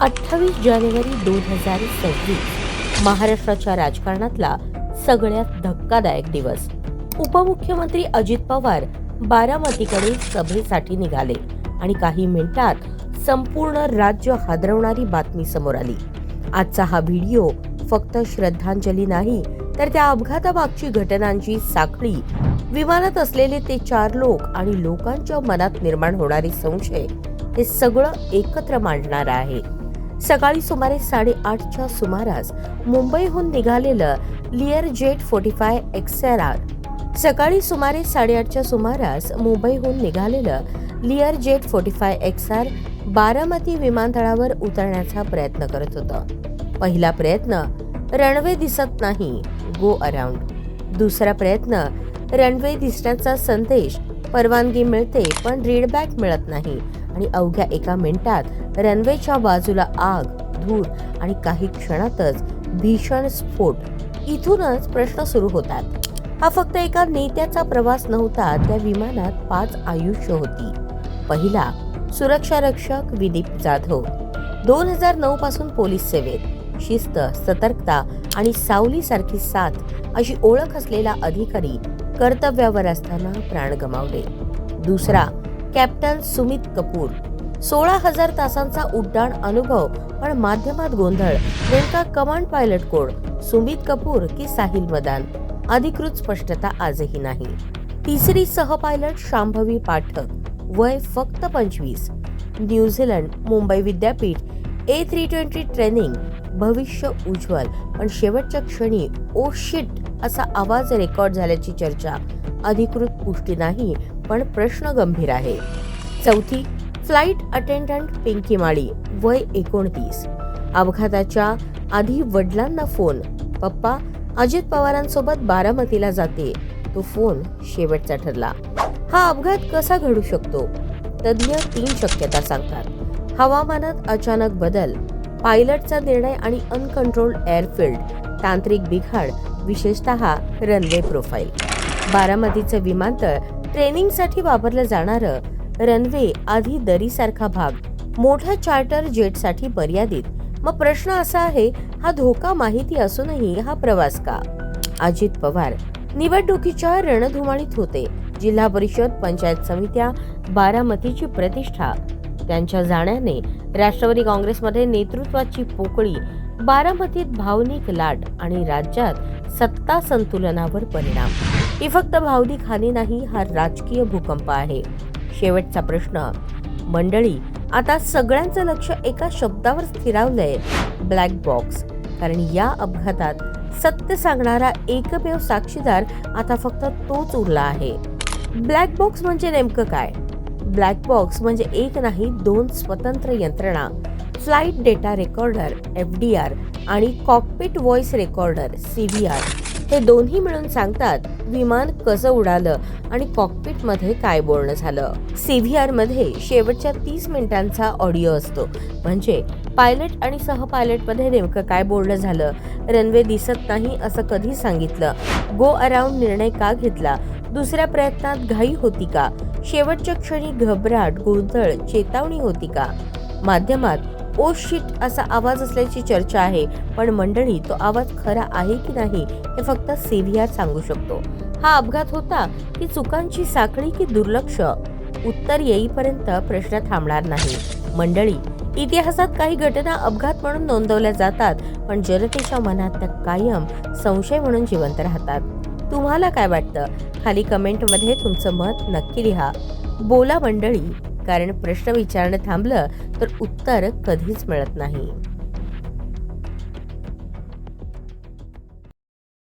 28 जानेवारी 2026 महाराष्ट्राच्या राजकारणातला सगळ्यात धक्कादायक दिवस. उपमुख्यमंत्री अजित पवार बारामतीकडे सभेसाठी निघाले आणि काही मिनिटात संपूर्ण राज्य हादरवणारी बातमी समोर आली. आजचा हा व्हिडिओ फक्त श्रद्धांजली नाही, तर त्या अपघातामागची घटनांची साखळी, विमानात असलेले ते 4 लोक आणि लोकांच्या मनात निर्माण होणारे संशय, हे सगळं एकत्र मांडणार आहे. सकाळी सुमारे 8:30च्या सुमारास मुंबईहून निघालेलं लियर जेट 45 XLR सकाळी सुमारे 8:30च्या सुमारास मुंबईहून निघालेलं लियर जेट 45 XLR बारामती विमानतळावर उतरण्याचा प्रयत्न करत होतं. पहिला प्रयत्न, रनवे दिसत नाही, गो अराउंड. दुसरा प्रयत्न, रनवे दिसण्याचा संदेश, परवानगी मिळते पण रीडबॅक मिळत नाही आणि अवघ्या एका मिनिटात रनवेच्या बाजूला आग, धूर आणि काही क्षणातच भीषण स्फोट. इथूनच प्रश्न सुरू होतात. हा फक्त एका नेत्याचा प्रवास नव्हता, त्या विमानात 5 आयुष्य होती. पहिला, सुरक्षा रक्षक विदीप जाधव. 2009 पासून पोलीस सेवेत, शिस्त, सतर्कता आणि सावलीसारखी साथ अशी ओळख असलेला अधिकारी कर्तव्यावर असताना प्राण गमावले. दुसरा, कॅप्टन सुमित कपूर. 16,000 तासांचा उड्डाण अनुभव, पण माध्यमात गोंधळ. नेमका कमांड पायलट कोण, सुमित कपूर की साहिल मदान? अधिकृत स्पष्टता आजही नाही. तिसरी सहपायलट शांभवी पाठक, वय फक्त 25, न्यूझीलंड, मुंबई विद्यापीठ, A320 ट्रेनिंग. भविष्य उज्ज्वल, पण शेवटच्या क्षणी ओ शिट असा आवाज रेकॉर्ड झाल्याची चर्चा. अधिकृत पुष्टी नाही, पण प्रश्न गंभीर आहे. चौथी, फ्लाईट अटेंडंट पिंकी माळी, वय 29. अपघाताच्या आधी वडिलांना फोन, पप्पा अजित पवारांसोबत बारामतीला जाते. तो फोन शेवटचा ठरला. हा अपघात कसा घडू शकतो? तज्ञ 3 शक्यता सांगतात. हवामानात अचानक बदल, पायलटचा निर्णय आणि अनकंट्रोल्ड एअरफील्ड, तांत्रिक बिघाड, विशेषतः रनवे प्रोफाईल. बारामतीचं विमानतळ ट्रेनिंगसाठी वापरलं जाणारं रनवे आधी दरीसारखा भाग, मोठ्या चार्टर जेटसाठी मर्यादित. मग प्रश्न असा आहे, हा धोका माहिती असूनही हा प्रवास का? अजित पवार निवडणुकीच्या रणधुमाळीत होते. जिल्हा परिषद, पंचायत समित्या, बारामतीची प्रतिष्ठा. त्यांच्या जाण्याने राष्ट्रवादी काँग्रेसमध्ये नेतृत्वाची पोकळी, बारामतीत भावनिक लाट आणि राज्यात सत्ता संतुलनावर परिणाम. ही फक्त भावनिक हानी नाही, हा राजकीय भूकंप आहे. शेवटचा प्रश्न, मंडळी, आता सगळ्यांचं लक्ष एका शब्दावर स्थिरावलंय, ब्लॅक बॉक्स. कारण या अपघातात सत्य सांगणारा एकमेव साक्षीदार आता फक्त तोच उरला आहे. ब्लॅक बॉक्स म्हणजे नेमकं काय? ब्लॅक बॉक्स म्हणजे एक नाही, 2 स्वतंत्र यंत्रणा, फ्लाईट डेटा रेकॉर्डर FDR आणि कॉकपिट व्हॉइस रेकॉर्डर CVR. हे दोन्ही मिळून सांगतात विमान कसं उडालं आणि कॉकपिट मध्ये काय बोलणं झालं. CVR मध्ये शेवटच्या 30 मिनिटांचा ऑडिओ असतो, म्हणजे पायलट आणि सहपायलट मध्ये नेमकं काय बोलणं झालं, रनवे दिसत नाही असं कधी सांगितलं, गो अराउंड निर्णय का घेतला, दुसऱ्या प्रयत्नात घाई होती का, शेवटच्या क्षणी घबराट, गोंधळ, चेतावणी होती का. माध्यमात ओ शिट असा आवाज असल्याची चर्चा आहे, पण मंडळी, तो आवाज खरा आहे की नाही हे फक्त CVR सांगू शकतो. हा अपघात होता की चुकांची साखळी की दुर्लक्ष? उत्तर येईपर्यंत प्रश्न थांबणार नाही. मंडळी, इतिहासात काही घटना अपघात म्हणून नोंदवल्या जातात, पण जनतेच्या मनात त्या कायम संशय म्हणून जिवंत राहतात. तुम्हाला काय वाटतं? खाली कमेंटमध्ये तुमचं मत नक्की लिहा. बोला मंडळी, कारण प्रश्न विचारणं थांबलं तर उत्तर कधीच मिळत नाही.